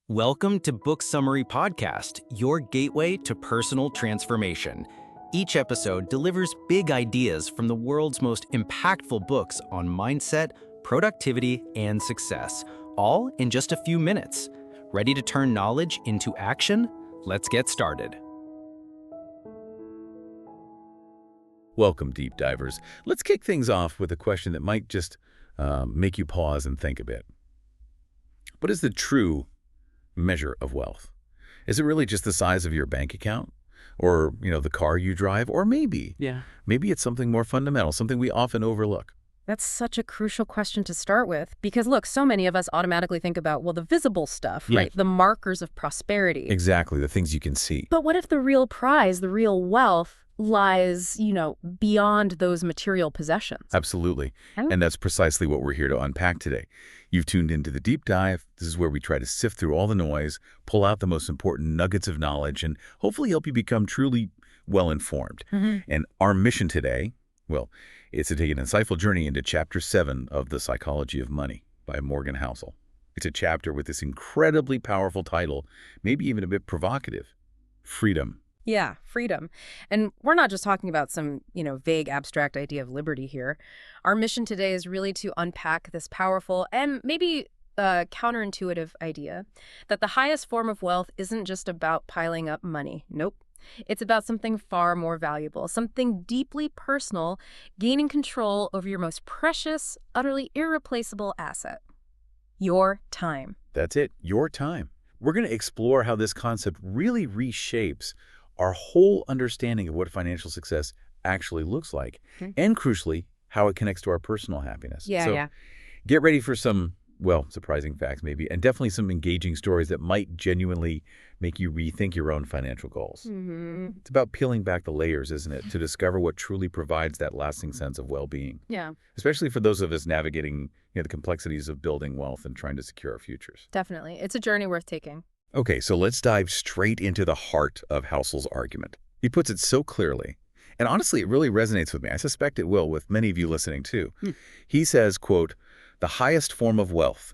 Welcome to Book Summary Podcast, your gateway to personal transformation. Each episode delivers big ideas from the world's most impactful books on mindset, productivity, and success, all in just a few minutes. Ready to turn knowledge into action? Let's get started. Welcome, deep divers. Let's kick things off with a question that might just make you pause and think a bit. What is the true measure of wealth? Is it really just the size of your bank account? Or, the car you drive? Or maybe it's something more fundamental, something we often overlook. That's such a crucial question to start with because, look, so many of us automatically think about, the visible stuff, right? The markers of prosperity. Exactly, the things you can see. But what if the real prize, the real wealth, lies, beyond those material possessions? Absolutely. And that's precisely what we're here to unpack today. You've tuned into the deep dive. This is where we try to sift through all the noise, pull out the most important nuggets of knowledge, and hopefully help you become truly well-informed. And our mission today, is to take an insightful journey into Chapter 7 of The Psychology of Money by Morgan Housel. It's a chapter with this incredibly powerful title, maybe even a bit provocative: Freedom. Yeah, freedom. And we're not just talking about some, vague abstract idea of liberty here. Our mission today is really to unpack this powerful and maybe counterintuitive idea that the highest form of wealth isn't just about piling up money. Nope. It's about something far more valuable, something deeply personal, gaining control over your most precious, utterly irreplaceable asset: your time. That's it, your time. We're going to explore how this concept really reshapes our whole understanding of what financial success actually looks like, and crucially, how it connects to our personal happiness. Get ready for some, surprising facts maybe, and definitely some engaging stories that might genuinely make you rethink your own financial goals. It's about peeling back the layers, isn't it, to discover what truly provides that lasting sense of well-being. Yeah. Especially for those of us navigating the complexities of building wealth and trying to secure our futures. Definitely. It's a journey worth taking. Okay, so let's dive straight into the heart of Housel's argument. He puts it so clearly, and honestly, it really resonates with me. I suspect it will with many of you listening too. He says, quote, "The highest form of wealth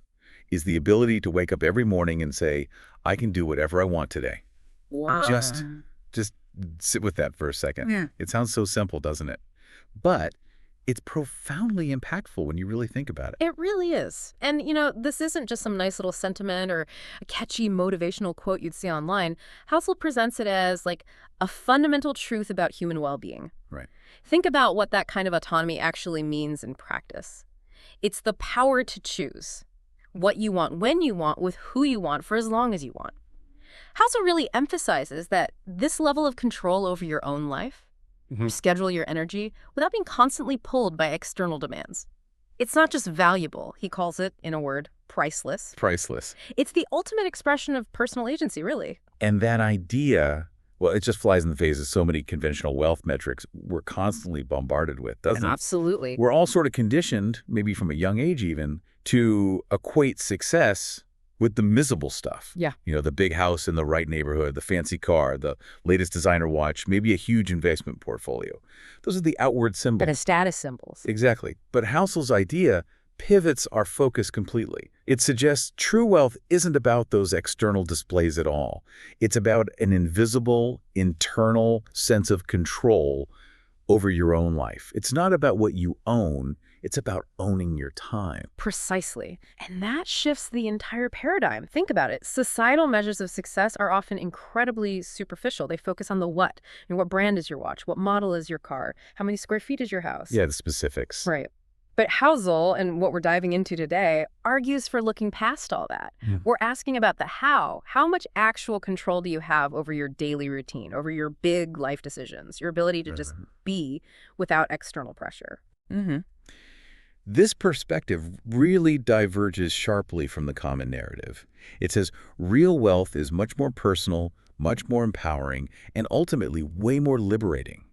is the ability to wake up every morning and say, I can do whatever I want today." Wow. Just sit with that for a second. Yeah. It sounds so simple, doesn't it? But it's profoundly impactful when you really think about it. It really is. And, this isn't just some nice little sentiment or a catchy motivational quote you'd see online. Housel presents it as like a fundamental truth about human well-being. Right. Think about what that kind of autonomy actually means in practice. It's the power to choose what you want, when you want, with who you want, for as long as you want. Housel really emphasizes that this level of control over your own life, schedule your energy without being constantly pulled by external demands. It's not just valuable. He calls it, in a word, priceless. Priceless. It's the ultimate expression of personal agency, really. And that idea, it just flies in the face of so many conventional wealth metrics we're constantly bombarded with, doesn't it? Absolutely. We're all sort of conditioned, maybe from a young age even, to equate success with the miserable stuff. Yeah. The big house in the right neighborhood, the fancy car, the latest designer watch, maybe a huge investment portfolio. Those are the outward symbols. But status symbols. Exactly. But Housel's idea pivots our focus completely. It suggests true wealth isn't about those external displays at all. It's about an invisible, internal sense of control over your own life. It's not about what you own. It's about owning your time. Precisely. And that shifts the entire paradigm. Think about it. Societal measures of success are often incredibly superficial. They focus on the what. What brand is your watch? What model is your car? How many square feet is your house? Yeah, the specifics. Right. But Housel, and what we're diving into today, argues for looking past all that. We're asking about the how. How much actual control do you have over your daily routine, over your big life decisions, your ability to just be without external pressure? This perspective really diverges sharply from the common narrative. It says real wealth is much more personal, much more empowering, and ultimately way more liberating.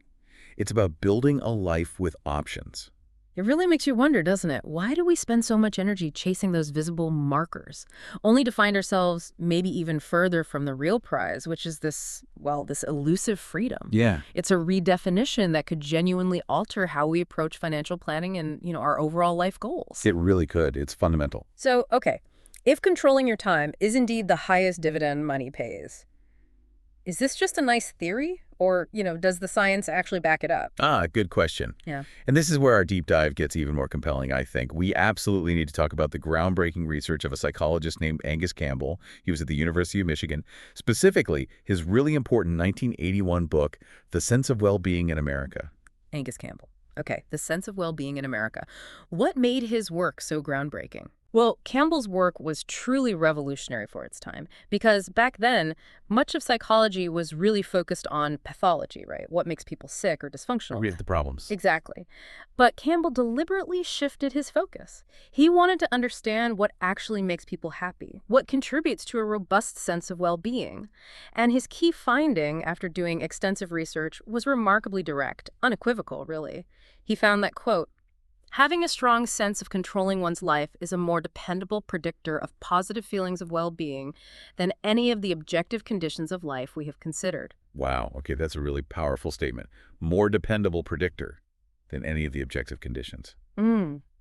It's about building a life with options. It really makes you wonder, doesn't it? Why do we spend so much energy chasing those visible markers, only to find ourselves maybe even further from the real prize, which is this elusive freedom? Yeah. It's a redefinition that could genuinely alter how we approach financial planning and, our overall life goals. It really could. It's fundamental. So, okay, If controlling your time is indeed the highest dividend money pays, is this just a nice theory? Or, does the science actually back it up? Good question. Yeah. And this is where our deep dive gets even more compelling, I think. We absolutely need to talk about the groundbreaking research of a psychologist named Angus Campbell. He was at the University of Michigan. Specifically, his really important 1981 book, The Sense of Wellbeing in America. Angus Campbell. Okay, The Sense of Wellbeing in America. What made his work so groundbreaking? Well, Campbell's work was truly revolutionary for its time because back then, much of psychology was really focused on pathology, right? What makes people sick or dysfunctional. We have the problems. Exactly. But Campbell deliberately shifted his focus. He wanted to understand what actually makes people happy, what contributes to a robust sense of well-being. And his key finding, after doing extensive research, was remarkably direct, unequivocal, really. He found that, quote, having a strong sense of controlling one's life is a more dependable predictor of positive feelings of well-being than any of the objective conditions of life we have considered. Wow. Okay, that's a really powerful statement. More dependable predictor than any of the objective conditions.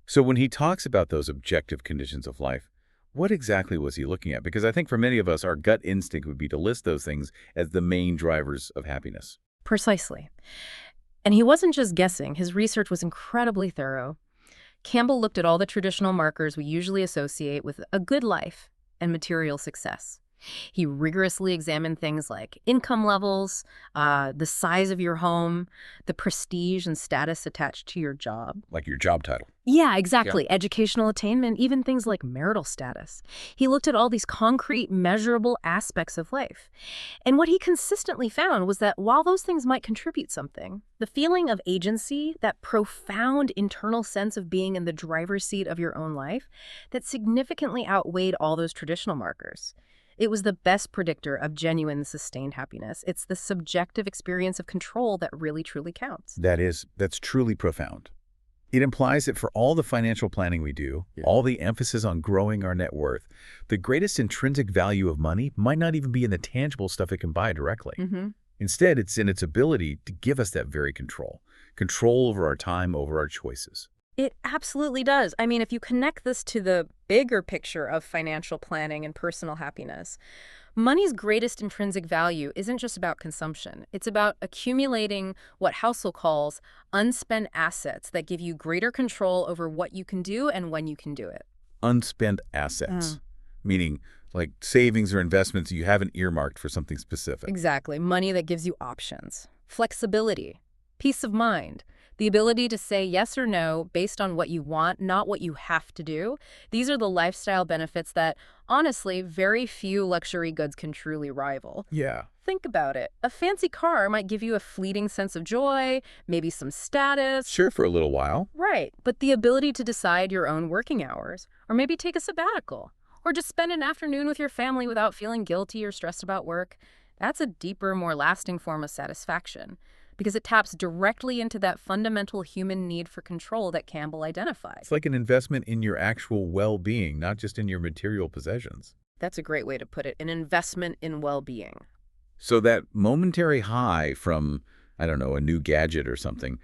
So when he talks about those objective conditions of life, what exactly was he looking at? Because I think for many of us, our gut instinct would be to list those things as the main drivers of happiness. Precisely. And he wasn't just guessing. His research was incredibly thorough. Campbell looked at all the traditional markers we usually associate with a good life and material success. He rigorously examined things like income levels, the size of your home, the prestige and status attached to your job. Like your job title. Yeah, exactly. Yeah. Educational attainment, even things like marital status. He looked at all these concrete, measurable aspects of life. And what he consistently found was that while those things might contribute something, the feeling of agency, that profound internal sense of being in the driver's seat of your own life, that significantly outweighed all those traditional markers. It was the best predictor of genuine, sustained happiness. It's the subjective experience of control that really, truly counts. That's truly profound. It implies that for all the financial planning we do, all the emphasis on growing our net worth, the greatest intrinsic value of money might not even be in the tangible stuff it can buy directly. Instead, it's in its ability to give us that very control over our time, over our choices. It absolutely does. I mean, if you connect this to the bigger picture of financial planning and personal happiness, money's greatest intrinsic value isn't just about consumption. It's about accumulating what Housel calls unspent assets that give you greater control over what you can do and when you can do it. Unspent assets, meaning like savings or investments you haven't earmarked for something specific. Exactly. Money that gives you options, flexibility, peace of mind. The ability to say yes or no based on what you want, not what you have to do. These are the lifestyle benefits that, honestly, very few luxury goods can truly rival. Yeah. Think about it. A fancy car might give you a fleeting sense of joy, maybe some status. Sure, for a little while. Right. But the ability to decide your own working hours, or maybe take a sabbatical, or just spend an afternoon with your family without feeling guilty or stressed about work, that's a deeper, more lasting form of satisfaction. Because it taps directly into that fundamental human need for control that Campbell identified. It's like an investment in your actual well-being, not just in your material possessions. That's a great way to put it, an investment in well-being. So that momentary high from, I don't know, a new gadget or something,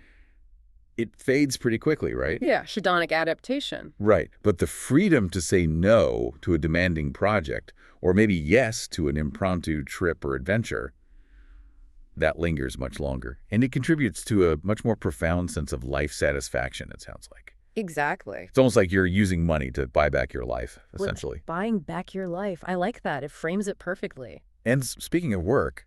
it fades pretty quickly, right? Yeah, hedonic adaptation. Right, but the freedom to say no to a demanding project, or maybe yes to an impromptu trip or adventure, that lingers much longer. And it contributes to a much more profound sense of life satisfaction, it sounds like. Exactly. It's almost like you're using money to buy back your life, essentially. Buying back your life. I like that. It frames it perfectly. And speaking of work,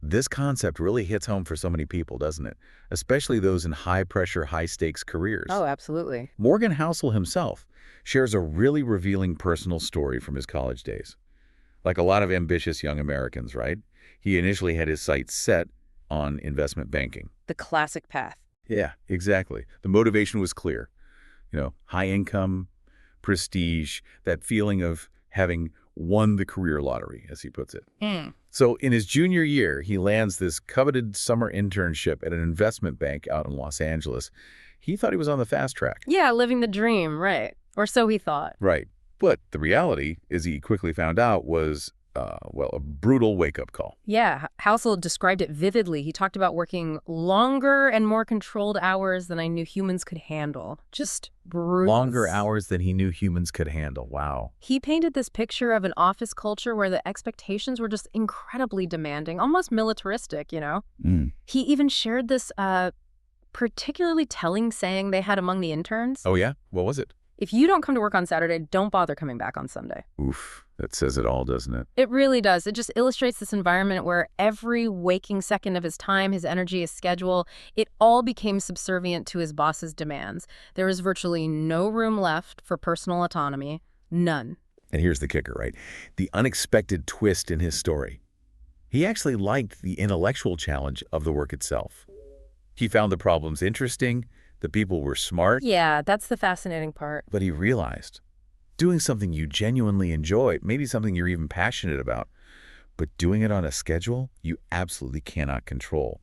this concept really hits home for so many people, doesn't it? Especially those in high-pressure, high-stakes careers. Oh, absolutely. Morgan Housel himself shares a really revealing personal story from his college days. Like a lot of ambitious young Americans, right? He initially had his sights set on investment banking. The classic path. Yeah, exactly. The motivation was clear. High income, prestige, that feeling of having won the career lottery, as he puts it. So in his junior year, he lands this coveted summer internship at an investment bank out in Los Angeles. He thought he was on the fast track. Yeah, living the dream, right. Or so he thought. Right. But the reality, as he quickly found out, was well, a brutal wake-up call. Yeah, Housel described it vividly. He talked about working longer and more controlled hours than I knew humans could handle. Just brutal. Longer hours than he knew humans could handle. Wow. He painted this picture of an office culture where the expectations were just incredibly demanding, almost militaristic, you know? He even shared this particularly telling saying they had among the interns. Oh, yeah? What was it? If you don't come to work on Saturday, don't bother coming back on Sunday. Oof, that says it all, doesn't it? It really does. It just illustrates this environment where every waking second of his time, his energy, his schedule, it all became subservient to his boss's demands. There was virtually no room left for personal autonomy. None. And here's the kicker, right? The unexpected twist in his story. He actually liked the intellectual challenge of the work itself. He found the problems interesting, the people were smart. Yeah, that's the fascinating part. But he realized doing something you genuinely enjoy, maybe something you're even passionate about, but doing it on a schedule you absolutely cannot control.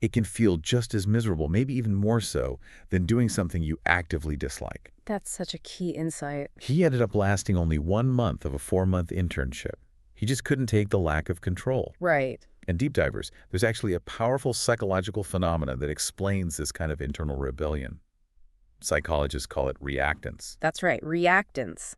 It can feel just as miserable, maybe even more so, than doing something you actively dislike. That's such a key insight. He ended up lasting only 1 month of a 4-month internship. He just couldn't take the lack of control. Right. And deep divers, there's actually a powerful psychological phenomena that explains this kind of internal rebellion. Psychologists call it reactance. That's right, reactance.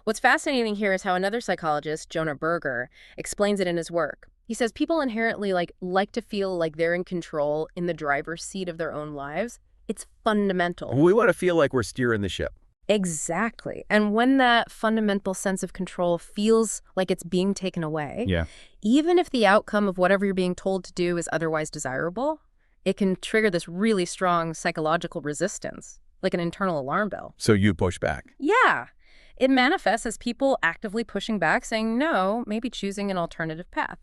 What's fascinating here is how another psychologist, Jonah Berger, explains it in his work. He says people inherently like to feel like they're in control, in the driver's seat of their own lives. It's fundamental. We want to feel like we're steering the ship. Exactly. And when that fundamental sense of control feels like it's being taken away, even if the outcome of whatever you're being told to do is otherwise desirable, it can trigger this really strong psychological resistance, like an internal alarm bell. So you push back. Yeah. It manifests as people actively pushing back, saying no, maybe choosing an alternative path.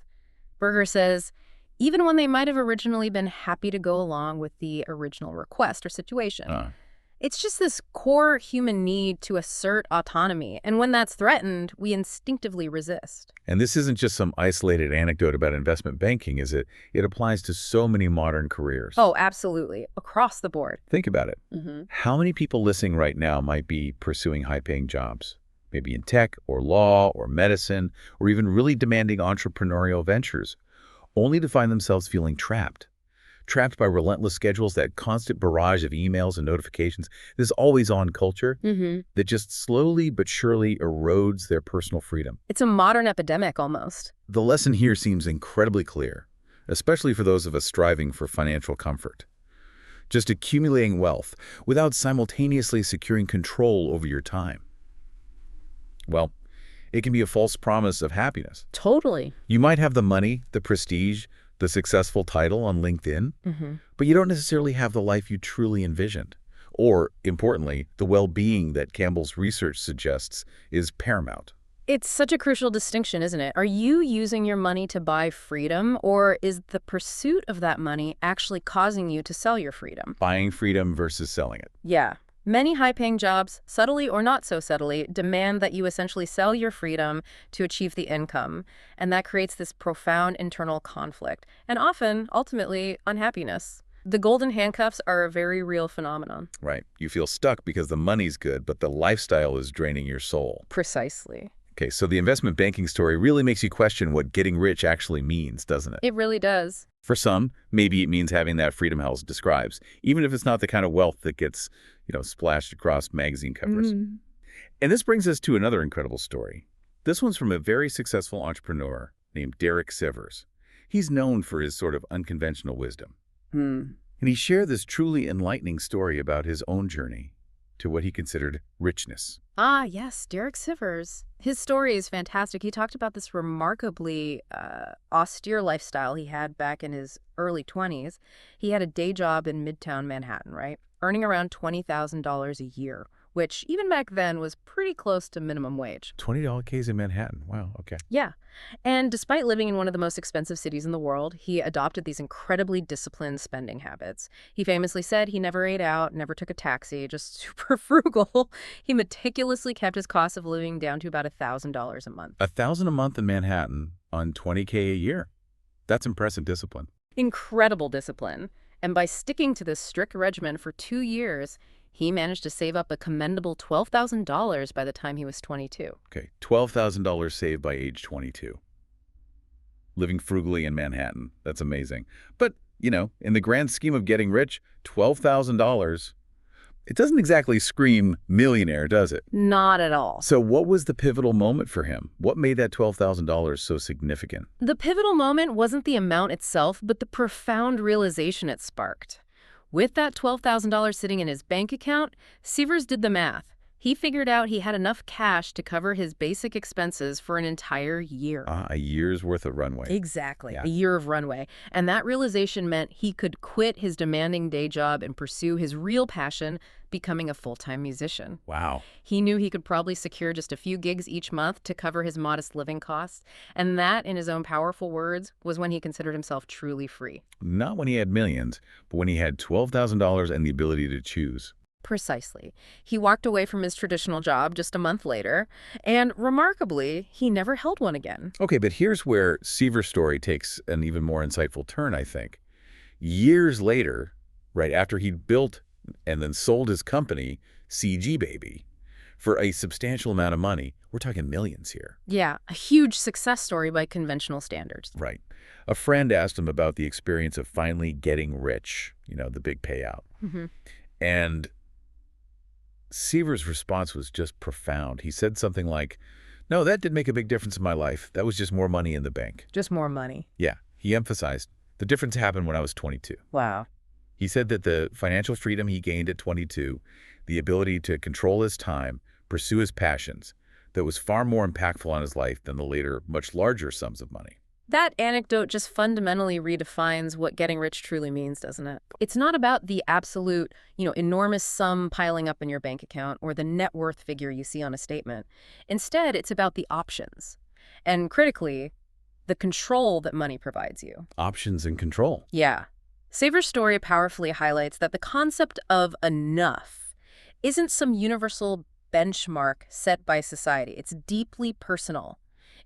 Berger says, even when they might have originally been happy to go along with the original request or situation. It's just this core human need to assert autonomy. And when that's threatened, we instinctively resist. And this isn't just some isolated anecdote about investment banking, is it? It applies to so many modern careers. Oh, absolutely. Across the board. Think about it. How many people listening right now might be pursuing high-paying jobs? Maybe in tech or law or medicine or even really demanding entrepreneurial ventures, only to find themselves feeling trapped. Trapped by relentless schedules, that constant barrage of emails and notifications, this always-on culture that just slowly but surely erodes their personal freedom. It's a modern epidemic almost. The lesson here seems incredibly clear, especially for those of us striving for financial comfort. Just accumulating wealth without simultaneously securing control over your time. Well, it can be a false promise of happiness. Totally. You might have the money, the prestige, the successful title on LinkedIn, but you don't necessarily have the life you truly envisioned. Or, importantly, the well-being that Campbell's research suggests is paramount. It's such a crucial distinction, isn't it? Are you using your money to buy freedom, or is the pursuit of that money actually causing you to sell your freedom? Buying freedom versus selling it. Yeah. Many high-paying jobs, subtly or not so subtly, demand that you essentially sell your freedom to achieve the income. And that creates this profound internal conflict, and often, ultimately, unhappiness. The golden handcuffs are a very real phenomenon. Right. You feel stuck because the money's good, but the lifestyle is draining your soul. Precisely. Okay, so the investment banking story really makes you question what getting rich actually means, doesn't it? It really does. For some, maybe it means having that freedom Housel describes, even if it's not the kind of wealth that gets, splashed across magazine covers. And this brings us to another incredible story. This one's from a very successful entrepreneur named Derek Sivers. He's known for his sort of unconventional wisdom. And he shared this truly enlightening story about his own journey to what he considered richness. Ah, yes, Derek Sivers. His story is fantastic. He talked about this remarkably austere lifestyle he had back in his early 20s. He had a day job in Midtown Manhattan, right? Earning around $20,000 a year, which even back then was pretty close to minimum wage. $20Ks in Manhattan. Wow, okay. Yeah. And despite living in one of the most expensive cities in the world, he adopted these incredibly disciplined spending habits. He famously said he never ate out, never took a taxi, just super frugal. He meticulously kept his cost of living down to about $1,000 a month. $1,000 a month in Manhattan on $20K a year. That's impressive discipline. Incredible discipline. And by sticking to this strict regimen for 2 years, he managed to save up a commendable $12,000 by the time he was 22. Okay, $12,000 saved by age 22. living frugally in Manhattan. That's amazing. But, in the grand scheme of getting rich, $12,000, it doesn't exactly scream millionaire, does it? Not at all. So what was the pivotal moment for him? What made that $12,000 so significant? The pivotal moment wasn't the amount itself, but the profound realization it sparked. With that $12,000 sitting in his bank account, Sievers did the math. He figured out he had enough cash to cover his basic expenses for an entire year. A year's worth of runway. Exactly, Yeah. a year of runway. And that realization meant he could quit his demanding day job and pursue his real passion, becoming a full-time musician. Wow. He knew he could probably secure just a few gigs each month to cover his modest living costs. And that, in his own powerful words, was when he considered himself truly free. Not when he had millions, but when he had $12,000 and the ability to choose. Precisely. He walked away from his traditional job just a month later, and remarkably, he never held one again. Okay, but here's where Seaver's story takes an even more insightful turn, I think. Years later, right after he'd built and then sold his company, CG Baby, for a substantial amount of money, we're talking millions here. Yeah, a huge success story by conventional standards. Right. A friend asked him about the experience of finally getting rich, the big payout. And Seaver's response was just profound. He said something like, "No, that didn't make a big difference in my life. That was just more money in the bank." Just more money. Yeah, he emphasized, the difference happened when I was 22. Wow. He said that the financial freedom he gained at 22, the ability to control his time, pursue his passions, that was far more impactful on his life than the later, much larger sums of money. That anecdote just fundamentally redefines what getting rich truly means, doesn't it? It's not about the absolute, enormous sum piling up in your bank account or the net worth figure you see on a statement. Instead, it's about the options. And critically, the control that money provides you. Options and control. Yeah. Seaver's story powerfully highlights that the concept of enough isn't some universal benchmark set by society. It's deeply personal.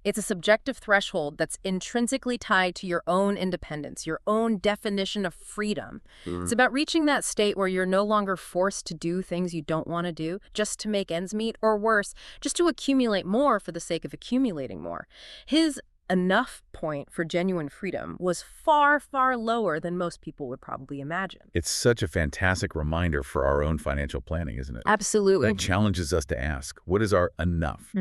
It's a subjective threshold that's intrinsically tied to your own independence, your own definition of freedom. It's about reaching that state where you're no longer forced to do things you don't want to do just to make ends meet, or worse, just to accumulate more for the sake of accumulating more. His enough point for genuine freedom was far, far lower than most people would probably imagine. It's such a fantastic reminder for our own financial planning, isn't it? Absolutely. That challenges us to ask, what is our enough?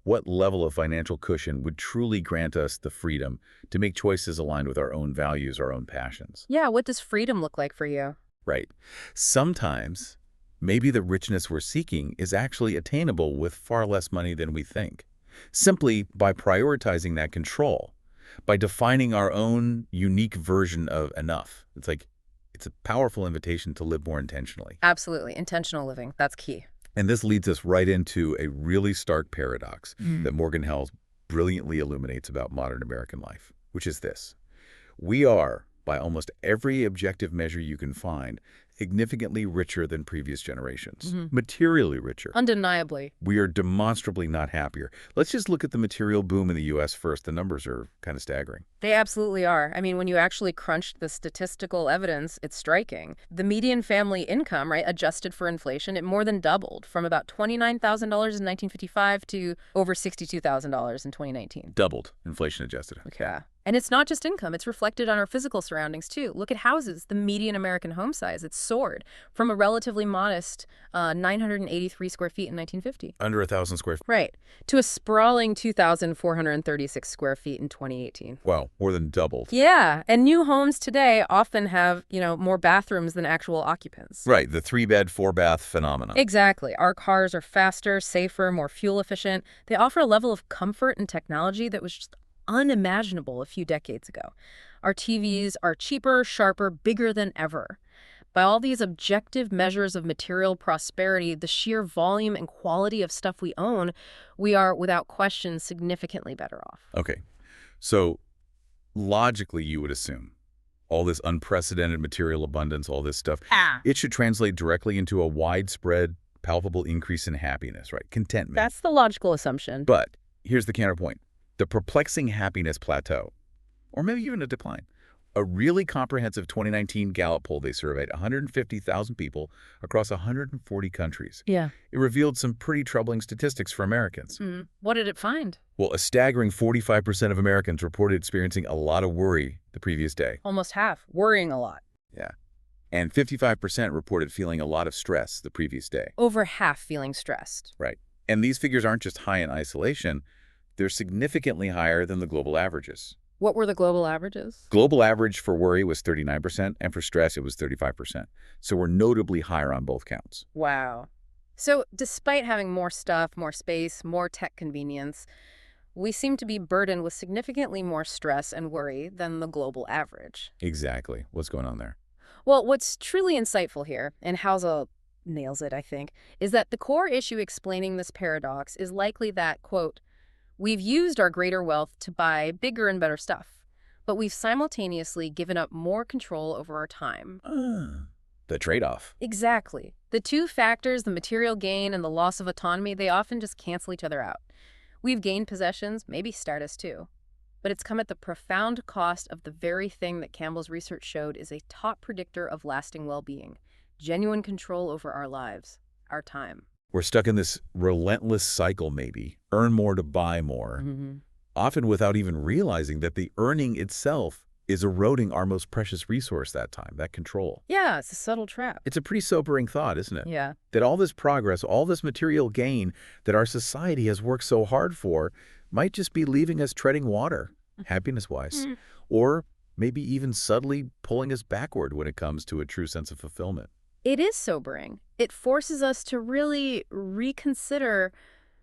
What level of financial cushion would truly grant us the freedom to make choices aligned with our own values, our own passions? Yeah, what does freedom look like for you? Right. Sometimes, maybe the richness we're seeking is actually attainable with far less money than we think. Simply by prioritizing that control, by defining our own unique version of enough. It's a powerful invitation to live more intentionally. Absolutely. Intentional living. That's key. And this leads us right into a really stark paradox that Morgan Housel brilliantly illuminates about modern American life, which is this. We are, by almost every objective measure you can find, significantly richer than previous generations. Materially richer. Undeniably. We are demonstrably not happier. Let's just look at the material boom in the U.S. first. The numbers are kind of staggering. They absolutely are. I mean, when you actually crunch the statistical evidence, it's striking. The median family income, right, adjusted for inflation, it more than doubled from about $29,000 in 1955 to over $62,000 in 2019. Doubled, inflation adjusted. Okay. And it's not just income. It's reflected on our physical surroundings, too. Look at houses. The median American home size, it's soared from a relatively modest 983 square feet in 1950. Under 1,000 square feet. Right. To a sprawling 2,436 square feet in 2018. Wow, more than doubled. Yeah. And new homes today often have, more bathrooms than actual occupants. Right, the 3-bed, 4-bath phenomenon. Exactly. Our cars are faster, safer, more fuel efficient. They offer a level of comfort and technology that was just unimaginable a few decades ago. Our TVs are cheaper, sharper, bigger than ever. By all these objective measures of material prosperity, the sheer volume and quality of stuff we own, we are, without question, significantly better off. Okay, so logically you would assume all this unprecedented material abundance, all this stuff, it should translate directly into a widespread, palpable increase in happiness, right? Contentment. That's the logical assumption. But here's the counterpoint. The perplexing happiness plateau, or maybe even a decline, A really comprehensive 2019 Gallup poll they surveyed 150,000 people across 140 countries. Yeah. It revealed some pretty troubling statistics for Americans. What did it find? Well, a staggering 45% of Americans reported experiencing a lot of worry the previous day. Almost half. Worrying a lot. Yeah. And 55% reported feeling a lot of stress the previous day. Over half feeling stressed. Right. And these figures aren't just high in isolation. They're significantly higher than the global averages. What were the global averages? Global average for worry was 39%, and for stress, it was 35%. So we're notably higher on both counts. Wow. So despite having more stuff, more space, more tech convenience, we seem to be burdened with significantly more stress and worry than the global average. Exactly. What's going on there? Well, what's truly insightful here, and Housel nails it, I think, is that the core issue explaining this paradox is likely that, quote, we've used our greater wealth to buy bigger and better stuff, but we've simultaneously given up more control over our time. The trade-off. Exactly. The two factors, the material gain and the loss of autonomy, they often just cancel each other out. We've gained possessions, maybe status too, but it's come at the profound cost of the very thing that Campbell's research showed is a top predictor of lasting well-being, genuine control over our lives, our time. We're stuck in this relentless cycle, maybe. Earn more to buy more. Often without even realizing that the earning itself is eroding our most precious resource that time, that control. Yeah, it's a subtle trap. It's a pretty sobering thought, isn't it? Yeah. That all this progress, all this material gain that our society has worked so hard for might just be leaving us treading water, happiness-wise, or maybe even subtly pulling us backward when it comes to a true sense of fulfillment. It is sobering. It forces us to really reconsider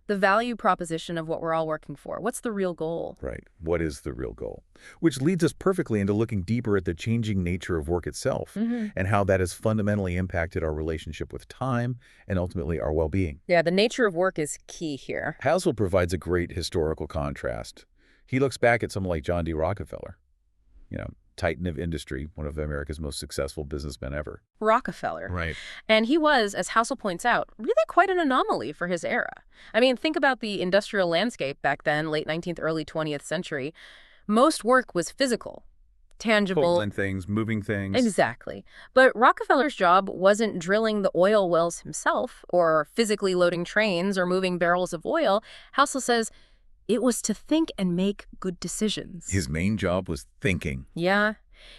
the value proposition of what we're all working for. What's the real goal? Right. What is the real goal? Which leads us perfectly into looking deeper at the changing nature of work itself and how that has fundamentally impacted our relationship with time and ultimately our well-being. Yeah, the nature of work is key here. Housel provides a great historical contrast. He looks back at someone like John D. Rockefeller, titan of industry, one of America's most successful businessmen ever. Rockefeller. Right. And he was, as Housel points out, really quite an anomaly for his era. I mean, think about the industrial landscape back then, late 19th, early 20th century. Most work was physical, tangible. Pulling things, moving things. Exactly. But Rockefeller's job wasn't drilling the oil wells himself or physically loading trains or moving barrels of oil. Housel says it was to think and make good decisions. His main job was thinking. Yeah.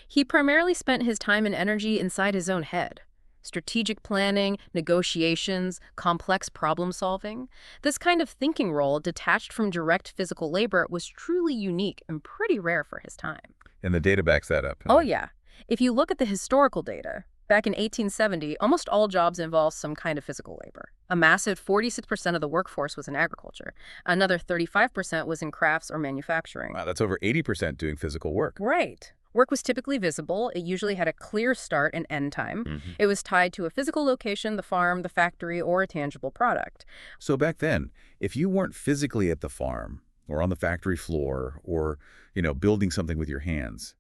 He primarily spent his time and energy inside his own head. Strategic planning, negotiations, complex problem solving. This kind of thinking role, detached from direct physical labor, was truly unique and pretty rare for his time. And the data backs that up. Oh, yeah. If you look at the historical data, back in 1870, almost all jobs involved some kind of physical labor. A massive 46% of the workforce was in agriculture. Another 35% was in crafts or manufacturing. Wow, that's over 80% doing physical work. Right. Work was typically visible. It usually had a clear start and end time. It was tied to a physical location, the farm, the factory, or a tangible product. So back then, if you weren't physically at the farm or on the factory floor or, building something with your hands,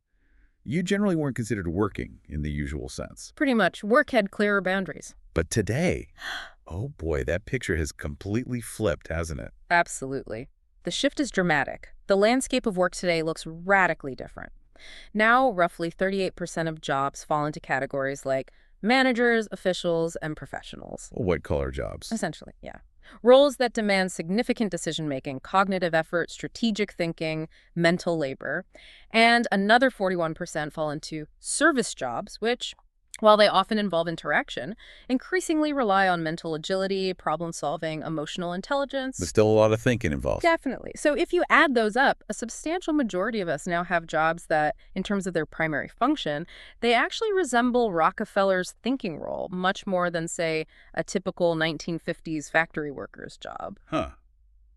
you generally weren't considered working in the usual sense. Pretty much. Work had clearer boundaries. But today, oh boy, that picture has completely flipped, hasn't it? Absolutely. The shift is dramatic. The landscape of work today looks radically different. Now, roughly 38% of jobs fall into categories like managers, officials, and professionals. White-collar jobs. Essentially, yeah. Roles that demand significant decision-making, cognitive effort, strategic thinking, mental labor. And another 41% fall into service jobs, which, while they often involve interaction, increasingly rely on mental agility, problem-solving, emotional intelligence. But still a lot of thinking involved. Definitely. So if you add those up, a substantial majority of us now have jobs that, in terms of their primary function, they actually resemble Rockefeller's thinking role much more than, say, a typical 1950s factory worker's job. Huh.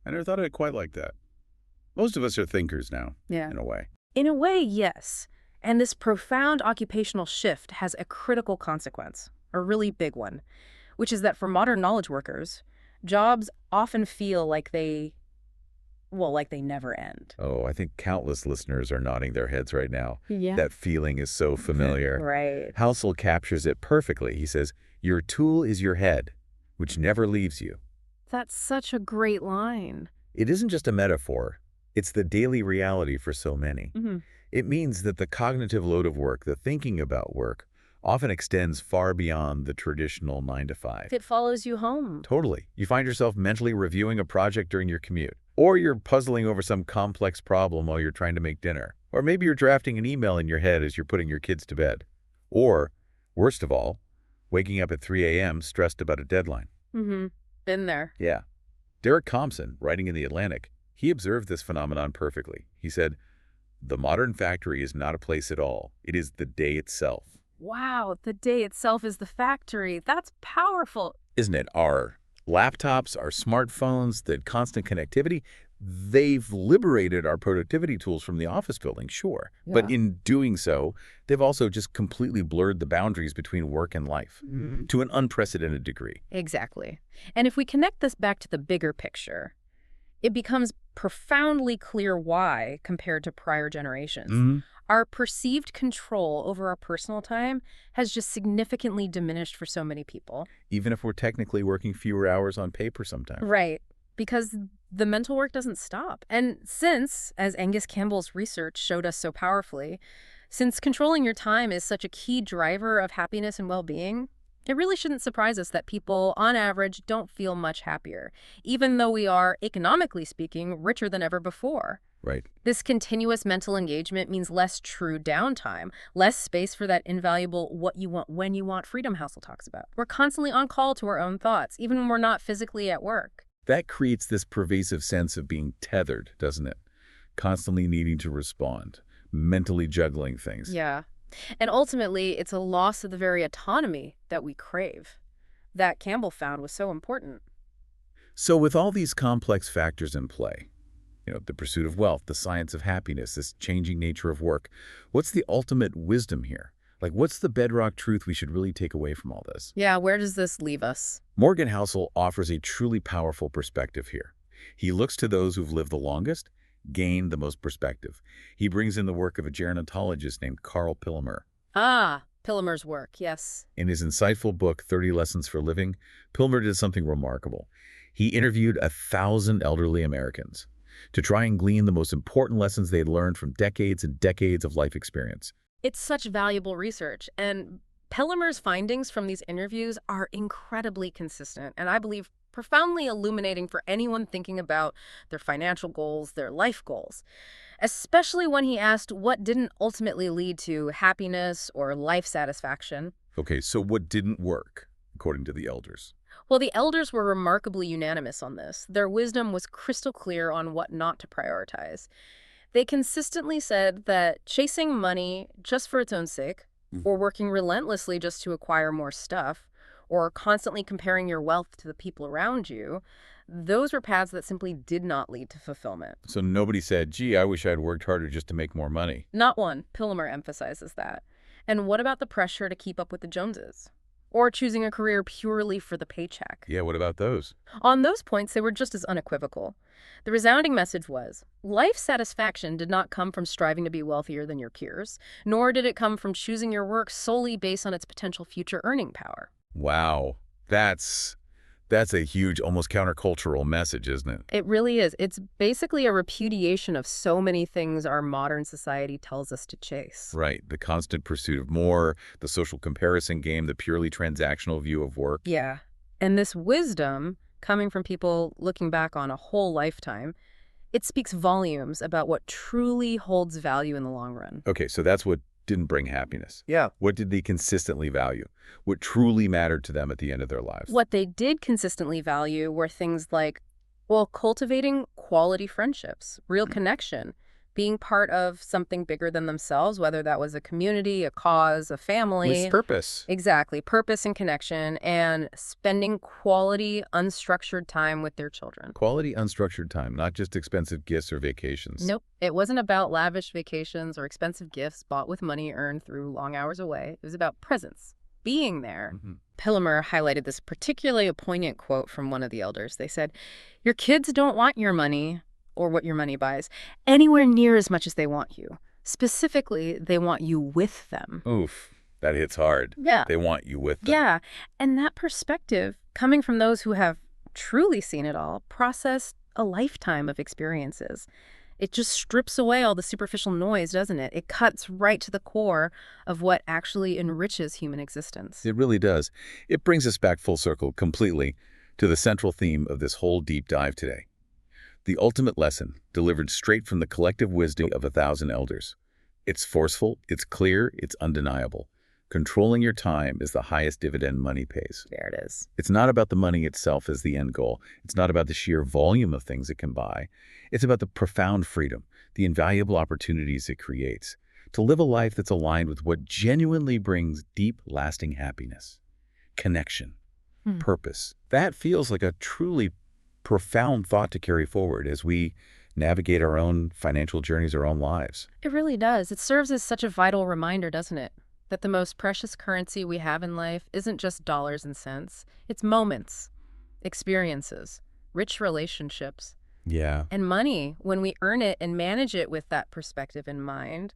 I never thought of it quite like that. Most of us are thinkers now, in a way. In a way, yes. And this profound occupational shift has a critical consequence, a really big one, which is that for modern knowledge workers, jobs often feel like they never end. Oh, I think countless listeners are nodding their heads right now. Yeah. That feeling is so familiar. Right. Housel captures it perfectly. He says, your tool is your head, which never leaves you. That's such a great line. It isn't just a metaphor. It's the daily reality for so many. It means that the cognitive load of work, the thinking about work, often extends far beyond the traditional 9 to 5. It follows you home. Totally. You find yourself mentally reviewing a project during your commute. Or you're puzzling over some complex problem while you're trying to make dinner. Or maybe you're drafting an email in your head as you're putting your kids to bed. Or, worst of all, waking up at 3 a.m. stressed about a deadline. Been there. Yeah. Derek Compson, writing in The Atlantic, he observed this phenomenon perfectly. He said, "The modern factory is not a place at all. It is the day itself." Wow, the day itself is the factory. That's powerful. Isn't it? Our laptops, our smartphones, the constant connectivity, they've liberated our productivity tools from the office building, sure. Yeah. But in doing so, they've also just completely blurred the boundaries between work and life to an unprecedented degree. Exactly. And if we connect this back to the bigger picture, it becomes profoundly clear why, compared to prior generations, our perceived control over our personal time has just significantly diminished for so many people. Even if we're technically working fewer hours on paper sometimes. Right. Because the mental work doesn't stop. And since, as Angus Campbell's research showed us so powerfully, since controlling your time is such a key driver of happiness and well-being, it really shouldn't surprise us that people, on average, don't feel much happier, even though we are, economically speaking, richer than ever before. Right. This continuous mental engagement means less true downtime, less space for that invaluable what you want when you want freedom Housel talks about. We're constantly on call to our own thoughts, even when we're not physically at work. That creates this pervasive sense of being tethered, doesn't it? Constantly needing to respond, mentally juggling things. Yeah. And ultimately, it's a loss of the very autonomy that we crave, that Campbell found was so important. So with all these complex factors in play, the pursuit of wealth, the science of happiness, this changing nature of work, what's the ultimate wisdom here? Like, what's the bedrock truth we should really take away from all this? Yeah, where does this leave us? Morgan Housel offers a truly powerful perspective here. He looks to those who've lived the longest, gained the most perspective. He brings in the work of a gerontologist named Carl Pillemer. Ah, Pillemer's work, yes. In his insightful book, 30 Lessons for Living, Pillemer did something remarkable. He interviewed 1,000 elderly Americans to try and glean the most important lessons they'd learned from decades and decades of life experience. It's such valuable research, and Pillemer's findings from these interviews are incredibly consistent, and I believe profoundly illuminating for anyone thinking about their financial goals, their life goals, especially when he asked what didn't ultimately lead to happiness or life satisfaction. Okay, so what didn't work, according to the elders? Well, the elders were remarkably unanimous on this. Their wisdom was crystal clear on what not to prioritize. They consistently said that chasing money just for its own sake, or working relentlessly just to acquire more stuff, or constantly comparing your wealth to the people around you, those were paths that simply did not lead to fulfillment. So nobody said, gee, I wish I'd worked harder just to make more money. Not one. Pillemer emphasizes that. And what about the pressure to keep up with the Joneses? Or choosing a career purely for the paycheck? Yeah, what about those? On those points, they were just as unequivocal. The resounding message was, life satisfaction did not come from striving to be wealthier than your peers, nor did it come from choosing your work solely based on its potential future earning power. Wow, that's a huge, almost countercultural message, isn't it? It really is. It's basically a repudiation of so many things our modern society tells us to chase. Right, the constant pursuit of more, the social comparison game, the purely transactional view of work. Yeah, and this wisdom, coming from people looking back on a whole lifetime, it speaks volumes about what truly holds value in the long run. Okay, so that's what didn't bring happiness. Yeah. What did they consistently value? What truly mattered to them at the end of their lives? What they did consistently value were things like, well, cultivating quality friendships, real connection, being part of something bigger than themselves, whether that was a community, a cause, a family. With purpose. Exactly. Purpose and connection, and spending quality, unstructured time with their children. Quality, unstructured time, not just expensive gifts or vacations. Nope. It wasn't about lavish vacations or expensive gifts bought with money earned through long hours away. It was about presence, being there. Pillemer highlighted this particularly poignant quote from one of the elders. They said, "Your kids don't want your money or what your money buys anywhere near as much as they want you. Specifically, they want you with them." Oof, that hits hard. Yeah. They want you with them. Yeah. And that perspective, coming from those who have truly seen it all, processed a lifetime of experiences, It just strips away all the superficial noise, doesn't it? It cuts right to the core of what actually enriches human existence. It really does. It brings us back full circle completely to the central theme of this whole deep dive today. The ultimate lesson delivered straight from the collective wisdom of 1,000 elders. It's forceful, it's clear, it's undeniable. Controlling your time is the highest dividend money pays. There it is. It's not about the money itself as the end goal. It's not about the sheer volume of things it can buy. It's about the profound freedom, the invaluable opportunities it creates, to live a life that's aligned with what genuinely brings deep, lasting happiness, connection, purpose. That feels like a truly profound thought to carry forward as we navigate our own financial journeys, our own lives. It really does. It serves as such a vital reminder, doesn't it? That the most precious currency we have in life isn't just dollars and cents. It's moments, experiences, rich relationships. Yeah. And money, when we earn it and manage it with that perspective in mind,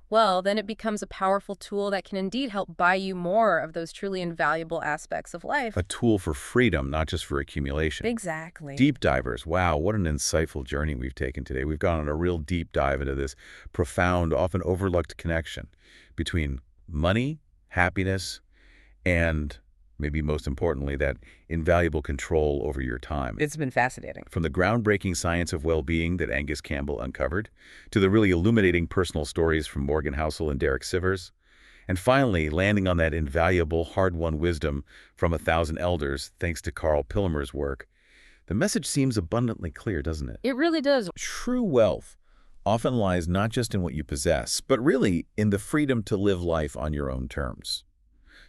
well, then it becomes a powerful tool that can indeed help buy you more of those truly invaluable aspects of life. A tool for freedom, not just for accumulation. Exactly. Deep divers. Wow, what an insightful journey we've taken today. We've gone on a real deep dive into this profound, often overlooked connection between money, happiness, and maybe most importantly, that invaluable control over your time. It's been fascinating. From the groundbreaking science of well-being that Angus Campbell uncovered, to the really illuminating personal stories from Morgan Housel and Derek Sivers, and finally landing on that invaluable, hard-won wisdom from 1,000 elders, thanks to Carl Pilmer's work, the message seems abundantly clear, doesn't it? It really does. True wealth often lies not just in what you possess, but really in the freedom to live life on your own terms,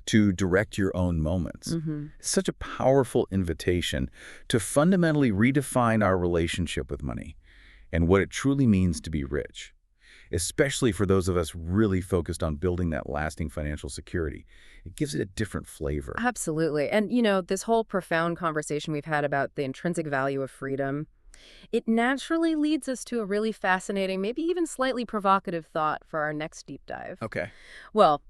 to direct your own moments. It's such a powerful invitation to fundamentally redefine our relationship with money and what it truly means to be rich, especially for those of us really focused on building that lasting financial security. It gives it a different flavor. Absolutely. And, this whole profound conversation we've had about the intrinsic value of freedom, it naturally leads us to a really fascinating, maybe even slightly provocative thought for our next deep dive. Okay. Well,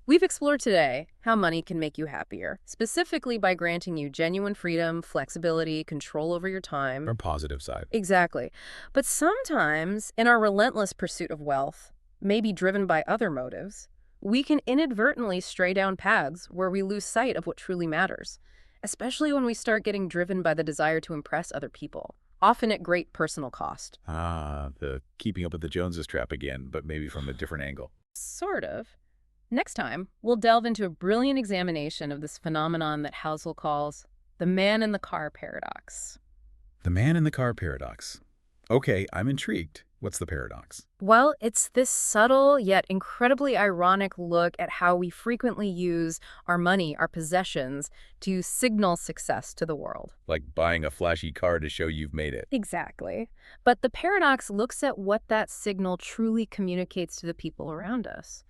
we've explored today how money can make you happier, specifically by granting you genuine freedom, flexibility, control over your time. Or positive side. Exactly. But sometimes, in our relentless pursuit of wealth, maybe driven by other motives, we can inadvertently stray down paths where we lose sight of what truly matters, especially when we start getting driven by the desire to impress other people, often at great personal cost. The keeping up with the Joneses trap again, but maybe from a different angle. Sort of. Next time, we'll delve into a brilliant examination of this phenomenon that Housel calls the man in the car paradox. The man in the car paradox. Okay, I'm intrigued. What's the paradox? Well, it's this subtle yet incredibly ironic look at how we frequently use our money, our possessions, to signal success to the world. Like buying a flashy car to show you've made it. Exactly. But the paradox looks at what that signal truly communicates to the people around us.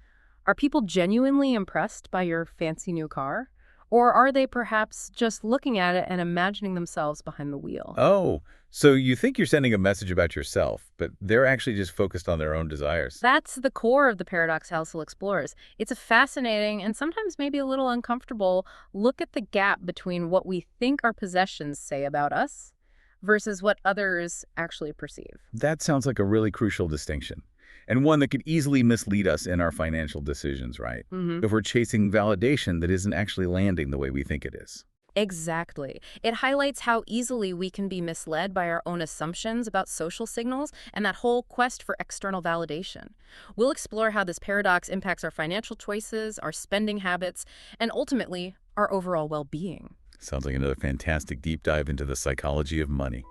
Are people genuinely impressed by your fancy new car? Or are they perhaps just looking at it and imagining themselves behind the wheel? Oh, so you think you're sending a message about yourself, but they're actually just focused on their own desires. That's the core of the paradox Housel explores. It's a fascinating and sometimes maybe a little uncomfortable look at the gap between what we think our possessions say about us versus what others actually perceive. That sounds like a really crucial distinction, and one that could easily mislead us in our financial decisions, right? If we're chasing validation that isn't actually landing the way we think it is. Exactly. It highlights how easily we can be misled by our own assumptions about social signals and that whole quest for external validation. We'll explore how this paradox impacts our financial choices, our spending habits, and ultimately, our overall well-being. Sounds like another fantastic deep dive into the psychology of money.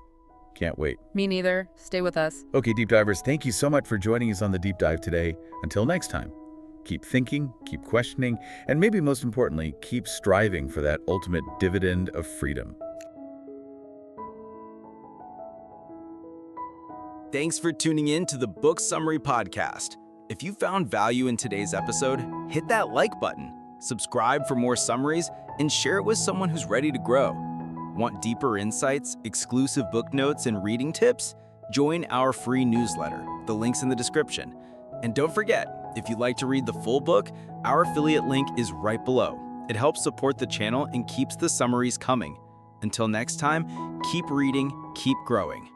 Can't wait. Me neither. Stay with us. Okay, deep divers, thank you so much for joining us on the deep dive today. Until next time, keep thinking, keep questioning, and maybe most importantly, keep striving for that ultimate dividend of freedom. Thanks for tuning in to the Book Summary Podcast. If you found value in today's episode, hit that like button, subscribe for more summaries, and share it with someone who's ready to grow. Want deeper insights, exclusive book notes, and reading tips? Join our free newsletter. The link's in the description. And don't forget, if you'd like to read the full book, our affiliate link is right below. It helps support the channel and keeps the summaries coming. Until next time, keep reading, keep growing.